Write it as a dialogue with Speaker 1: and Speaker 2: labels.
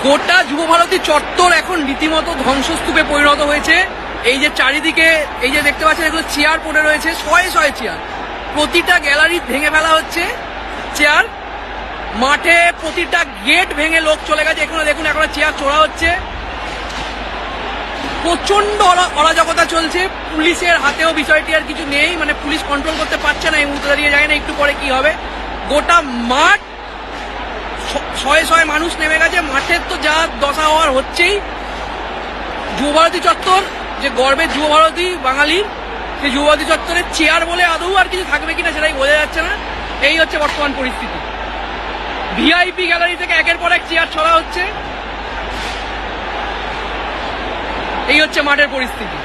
Speaker 1: গোটা যুবভারতী চত্বর এখন রীতিমতো ধ্বংসস্তূপে পরিণত হয়েছে। এই যে চারিদিকে এই যে দেখতে পাচ্ছেন এগুলো চেয়ার পড়ে রয়েছে, শয়ে শয়ে চেয়ার, প্রতিটা গ্যালারি ভেঙে ফেলা হচ্ছে চেয়ার। মাঠে প্রতিটা গেট ভেঙে লোক চলে গেছে, এখানে দেখুন এখন চেয়ার চোরা হচ্ছে। প্রচন্ড অরাজকতা চলছে, পুলিশের হাতেও বিষয়টি আর কিছু নেই, মানে পুলিশ কন্ট্রোল করতে পারছে না এই মুহূর্তে দাঁড়িয়ে, যায় না একটু পরে কি হবে। গোটা মাঠ শয়ে শয়ে মানুষ নেমে গেছে, মাঠের তো যা দশা হওয়ার হচ্ছেই। যুবভারতী চত্বর যে গর্বের যুবভারতী বাঙালির, সেই যুবভারতী চত্বরের চেয়ার বলে আদৌ আর কিছু থাকবে কিনা সেটাই বোঝা যাচ্ছে না। এই হচ্ছে বর্তমান পরিস্থিতি। ভিআইপি গ্যালারি থেকে একের পর এক চেয়ার ছড়া হচ্ছে, এই হচ্ছে মাঠের পরিস্থিতি।